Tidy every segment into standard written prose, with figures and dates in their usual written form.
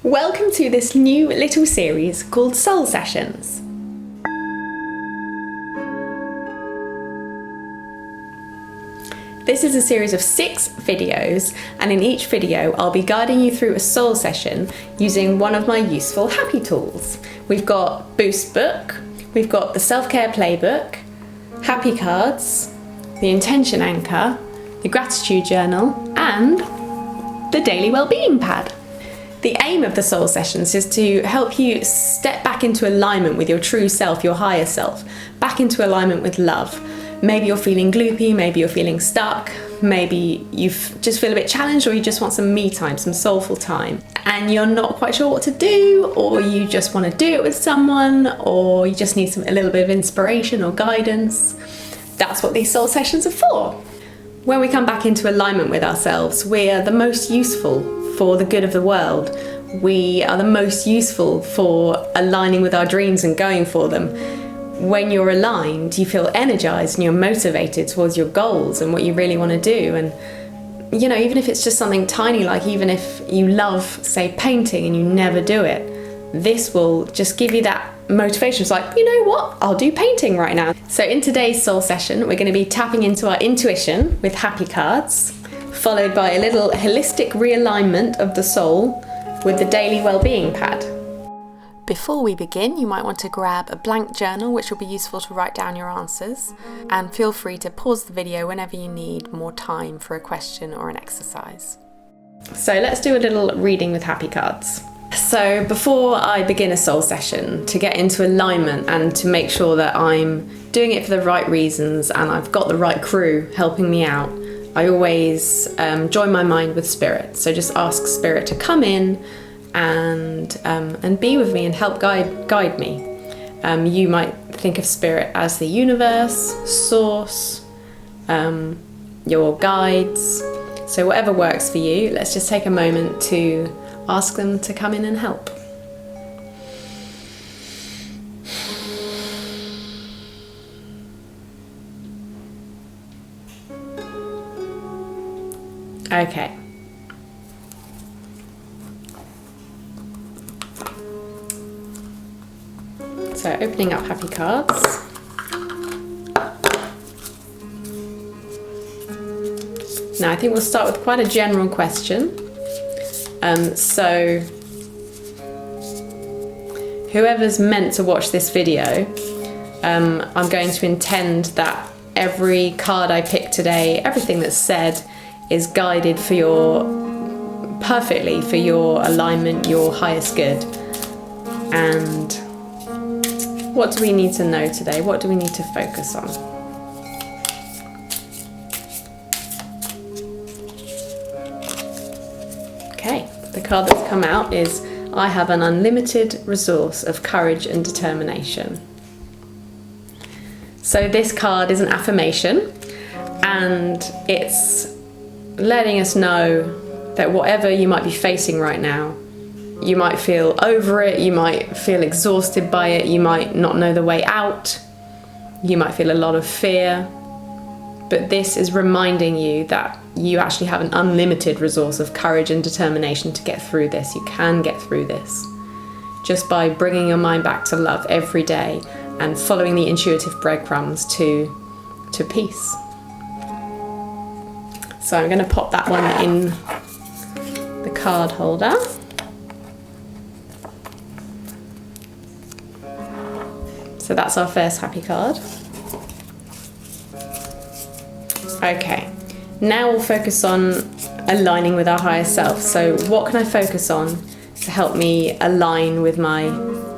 Welcome to this new little series called Soul Sessions. This is a series of 6 videos, and in each video I'll be guiding you through a soul session using one of my useful happy tools. We've got Boost Book, we've got the Self-Care Playbook, Happi Cards, the Intention Anchor, the Gratitude Journal, and the Daily Wellbeing Pad. The aim of the soul sessions is to help you step back into alignment with your true self, your higher self, back into alignment with love. Maybe you're feeling gloopy, maybe you're feeling stuck, maybe you just feel a bit challenged, or you just want some me time, some soulful time, and you're not quite sure what to do, or you just want to do it with someone, or you just need a little bit of inspiration or guidance. That's what these soul sessions are for. When we come back into alignment with ourselves, we are the most useful for the good of the world. We are the most useful for aligning with our dreams and going for them. When you're aligned, you feel energized and you're motivated towards your goals and what you really want to do. And you know, even if it's just something tiny, like even if you love, say, painting and you never do it, this will just give you that motivation. It's like, you know what, I'll do painting right now. So in today's soul session, we're going to be tapping into our intuition with Happi Cards, followed by a little holistic realignment of the soul with the Daily Wellbeing Pad. Before we begin, you might want to grab a blank journal, which will be useful to write down your answers, and feel free to pause the video whenever you need more time for a question or an exercise. So let's do a little reading with Happi Cards. So before I begin a soul session, to get into alignment and to make sure that I'm doing it for the right reasons and I've got the right crew helping me out, I always join my mind with spirit. So just ask spirit to come in and be with me and help guide me. You might think of spirit as the universe, source, your guides. So whatever works for you, let's just take a moment to ask them to come in and help. Okay. So opening up Happi Cards. Now I think we'll start with quite a general question. So whoever's meant to watch this video, I'm going to intend that every card I pick today, everything that's said, is guided perfectly for your alignment, your highest good. And what do we need to know today? What do we need to focus on? Okay, the card that's come out is I have an unlimited resource of courage and determination. So this card is an affirmation, and it's letting us know that whatever you might be facing right now, you might feel over it, you might feel exhausted by it, you might not know the way out, you might feel a lot of fear, but this is reminding you that you actually have an unlimited resource of courage and determination to get through this. You can get through this just by bringing your mind back to love every day and following the intuitive breadcrumbs to peace. So I'm going to pop that one in the card holder. So that's our first Happi card. Okay, now we'll focus on aligning with our higher self. So what can I focus on to help me align with my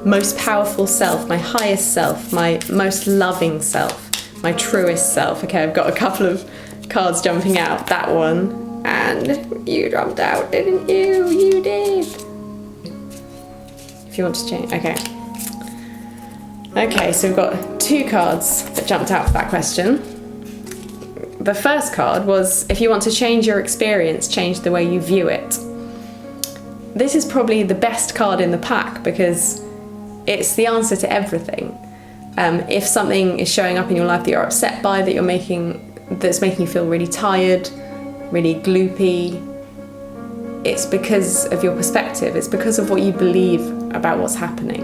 most powerful self, my highest self, my most loving self, my truest self? Okay, I've got a couple of cards jumping out. That one, and you jumped out, didn't you? You did. If you want to change, okay. Okay, so we've got 2 cards that jumped out for that question. The first card was, if you want to change your experience, change the way you view it. This is probably the best card in the pack because it's the answer to everything. If something is showing up in your life that you're upset by, that's making you feel really tired, really gloopy, it's because of your perspective perspective, it's because of what you believe about what's happening.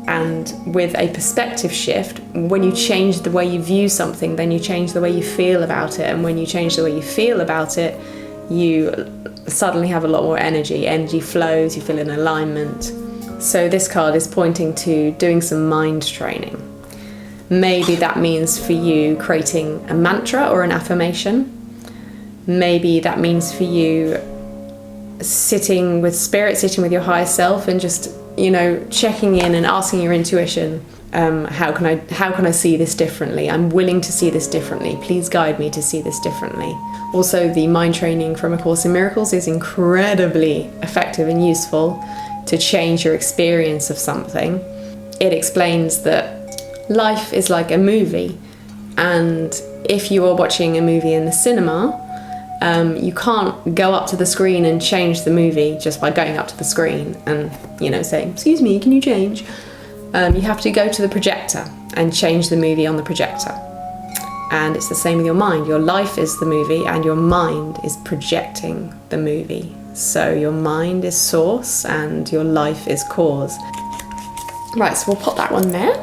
And with a perspective shift, when you change the way you view something, then you change the way you feel about it. And when you change the way you feel about it, you suddenly have a lot more energy. Energy flows, you feel in alignment. So this card is pointing to doing some mind training. Maybe that means for you creating a mantra or an affirmation. Maybe that means for you sitting with spirit, sitting with your higher self, and just, checking in and asking your intuition, how can I see this differently? I'm willing to see this differently. Please guide me to see this differently. Also, the mind training from A Course in Miracles is incredibly effective and useful to change your experience of something. It explains that life is like a movie, and if you are watching a movie in the cinema, you can't go up to the screen and change the movie just by going up to the screen and, saying, "Excuse me, can you change?" You have to go to the projector and change the movie on the projector. And it's the same with your mind. Your life is the movie and your mind is projecting the movie. So your mind is source and your life is cause. Right, so we'll pop that one there.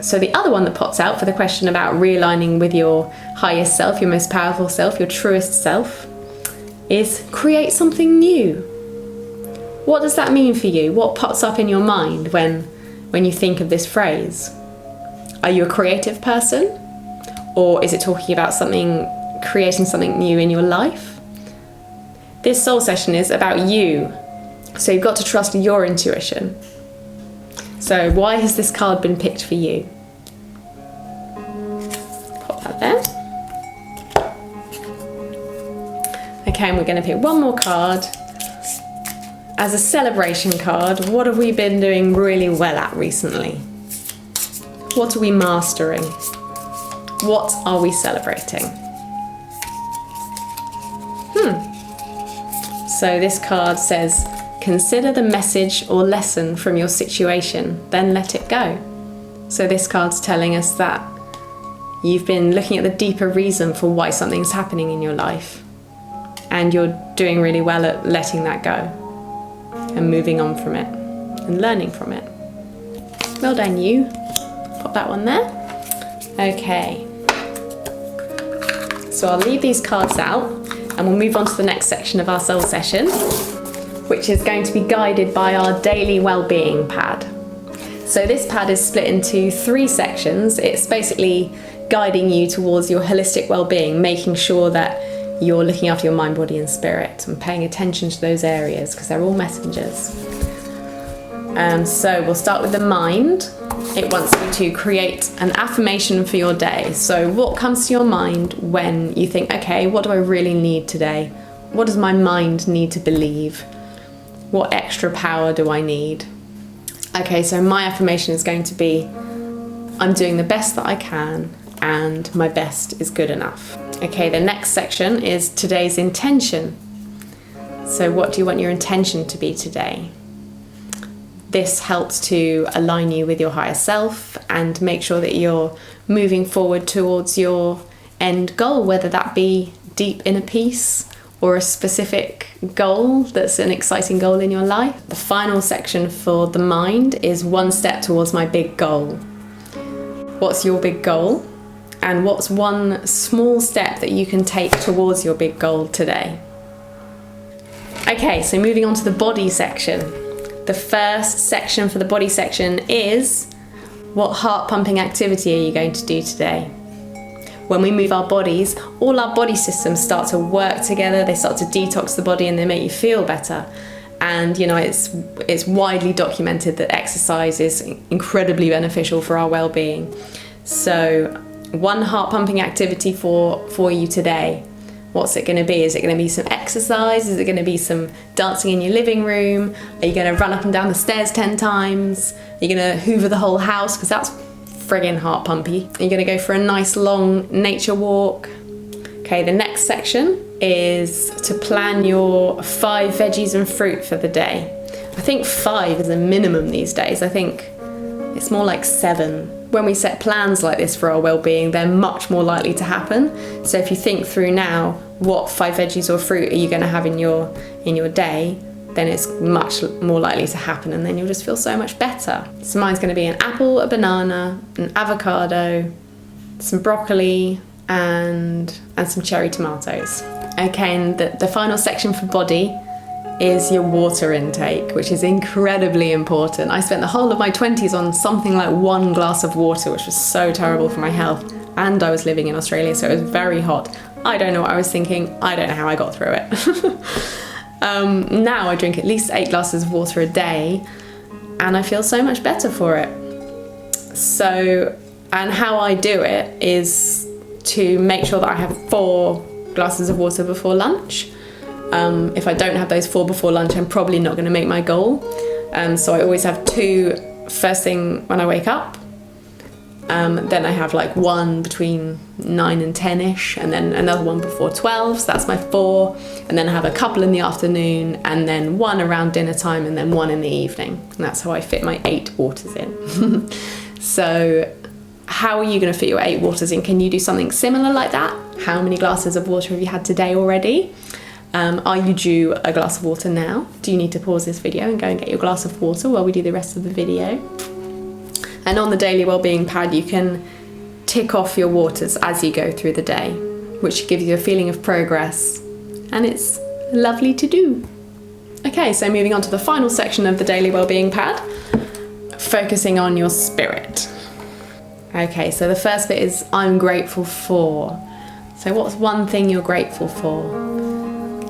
So the other one that pops out for the question about realigning with your highest self, your most powerful self, your truest self, is create something new. What does that mean for you? What pops up in your mind when you think of this phrase? Are you a creative person? Or is it talking about creating something new in your life? This soul session is about you. So you've got to trust your intuition. So why has this card been picked for you? Pop that there. Okay, and we're going to pick one more card. As a celebration card, what have we been doing really well at recently? What are we mastering? What are we celebrating? So this card says, consider the message or lesson from your situation, then let it go. So this card's telling us that you've been looking at the deeper reason for why something's happening in your life, and you're doing really well at letting that go and moving on from it and learning from it. Well done, you. Pop that one there. Okay. So I'll leave these cards out and we'll move on to the next section of our soul session, which is going to be guided by our Daily Wellbeing Pad. So this pad is split into 3 sections. It's basically guiding you towards your holistic well-being, making sure that you're looking after your mind, body and spirit and paying attention to those areas because they're all messengers. So we'll start with the mind. It wants you to create an affirmation for your day. So what comes to your mind when you think, okay, what do I really need today? What does my mind need to believe? What extra power do I need? Okay, so my affirmation is going to be, I'm doing the best that I can and my best is good enough. Okay, the next section is today's intention. So what do you want your intention to be today? This helps to align you with your higher self and make sure that you're moving forward towards your end goal, whether that be deep inner peace or a specific goal that's an exciting goal in your life. The final section for the mind is one step towards my big goal. What's your big goal? And what's one small step that you can take towards your big goal today? Okay, so moving on to the body section. The first section for the body section is, what heart pumping activity are you going to do today? When we move our bodies, all our body systems start to work together, they start to detox the body and they make you feel better. And it's widely documented that exercise is incredibly beneficial for our well-being. So one heart pumping activity for you today. What's it going to be? Is it going to be some exercise? Is it going to be some dancing in your living room? Are you going to run up and down the stairs 10 times? Are you going to hoover the whole house? Because that's friggin' heart pumpy. Are you going to go for a nice long nature walk? Okay, the next section is to plan your 5 veggies and fruit for the day. I think 5 is a minimum these days. I think it's more like 7. When we set plans like this for our well-being, they're much more likely to happen. So if you think through now, what 5 veggies or fruit are you going to have in your day, then it's much more likely to happen, and then you'll just feel so much better. So mine's going to be an apple, a banana, an avocado, some broccoli, and some cherry tomatoes. Okay, and the final section for body is your water intake, which is incredibly important. I spent the whole of my 20s on something like 1 glass of water, which was so terrible for my health. And I was living in Australia, so it was very hot. I don't know what I was thinking. I don't know how I got through it. Now I drink at least 8 glasses of water a day, and I feel so much better for it. So, and how I do it is to make sure that I have 4 glasses of water before lunch. If I don't have those 4 before lunch, I'm probably not going to make my goal. So I always have 2 first thing when I wake up. Then I have like 1 between 9 and 10ish, and then another 1 before 12, so that's my 4. And then I have a couple in the afternoon, and then 1 around dinner time, and then 1 in the evening. And that's how I fit my 8 waters in. So how are you going to fit your 8 waters in? Can you do something similar like that? How many glasses of water have you had today already? Are you due a glass of water now? Do you need to pause this video and go and get your glass of water while we do the rest of the video? And on the Daily Wellbeing Pad, you can tick off your waters as you go through the day, which gives you a feeling of progress, and it's lovely to do. Okay, so moving on to the final section of the Daily Wellbeing Pad, focusing on your spirit. Okay, so the first bit is I'm grateful for. So what's one thing you're grateful for?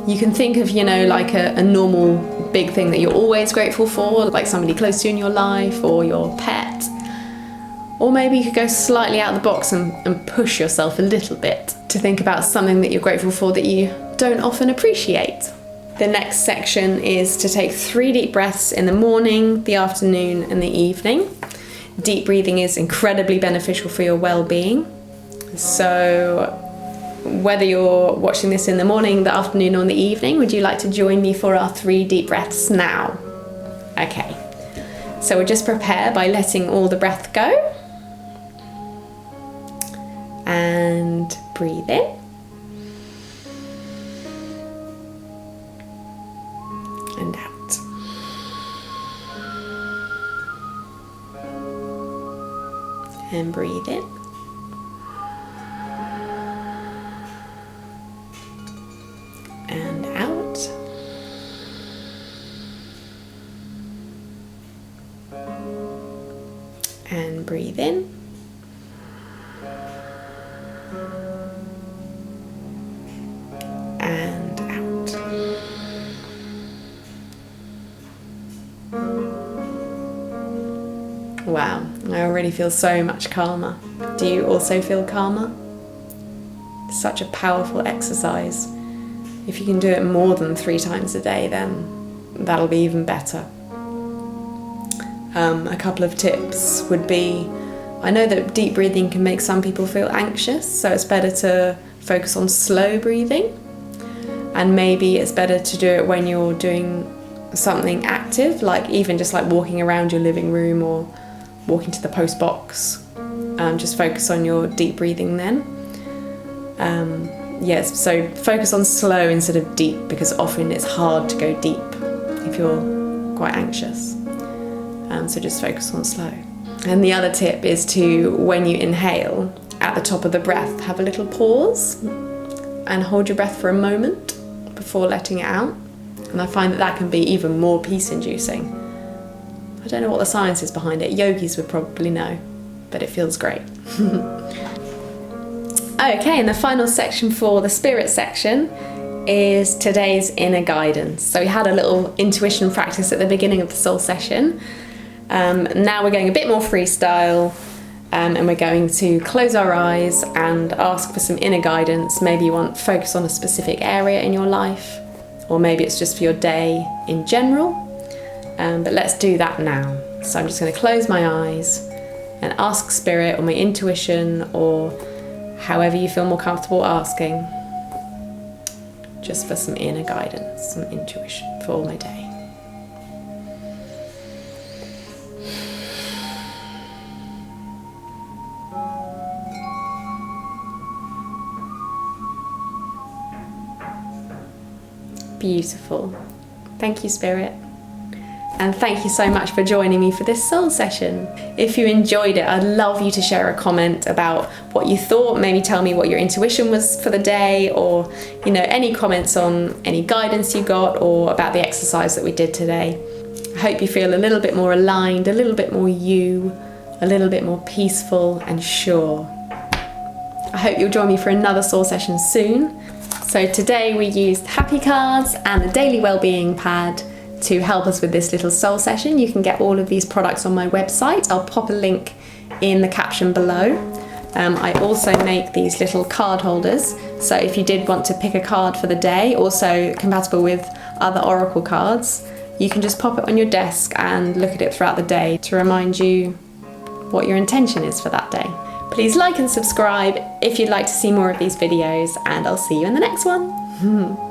You can think of, like a normal big thing that you're always grateful for, like somebody close to you in your life or your pet. Or maybe you could go slightly out of the box and push yourself a little bit to think about something that you're grateful for that you don't often appreciate. The next section is to take 3 deep breaths in the morning, the afternoon, and the evening. Deep breathing is incredibly beneficial for your well-being. So whether you're watching this in the morning, the afternoon, or the evening, would you like to join me for our 3 deep breaths now? Okay, so we'll just prepare by letting all the breath go. And breathe in. And out. And breathe in. And out. And breathe in. And out. Wow, I already feel so much calmer. Do you also feel calmer? It's such a powerful exercise. If you can do it more than 3 times a day, then that'll be even better. A couple of tips would be, I know that deep breathing can make some people feel anxious, so it's better to focus on slow breathing. And maybe it's better to do it when you're doing something active, like even just like walking around your living room or walking to the post box. Just focus on your deep breathing then. Yes, so focus on slow instead of deep, because often it's hard to go deep if you're quite anxious. So just focus on slow. And the other tip is to, when you inhale, at the top of the breath, have a little pause and hold your breath for a moment before letting it out. And I find that can be even more peace-inducing. I don't know what the science is behind it. Yogis would probably know, but it feels great. Okay, and the final section for the spirit section is today's inner guidance. So we had a little intuition practice at the beginning of the soul session. Now we're going a bit more freestyle, and we're going to close our eyes and ask for some inner guidance. Maybe you want to focus on a specific area in your life, or maybe it's just for your day in general. But let's do that now. So I'm just going to close my eyes and ask spirit or my intuition, or however you feel more comfortable asking, just for some inner guidance, some intuition for my day. Beautiful. Thank you, Spirit. And thank you so much for joining me for this soul session. If you enjoyed it, I'd love you to share a comment about what you thought. Maybe tell me what your intuition was for the day, or any comments on any guidance you got or about the exercise that we did today. I hope you feel a little bit more aligned, a little bit more you, a little bit more peaceful and sure. I hope you'll join me for another soul session soon. So today we used Happi Cards and the Daily Wellbeing Pad to help us with this little soul session. You can get all of these products on my website. I'll pop a link in the caption below. I also make these little card holders, so if you did want to pick a card for the day, also compatible with other oracle cards, you can just pop it on your desk and look at it throughout the day to remind you what your intention is for that day. Please like and subscribe if you'd like to see more of these videos, and I'll see you in the next one.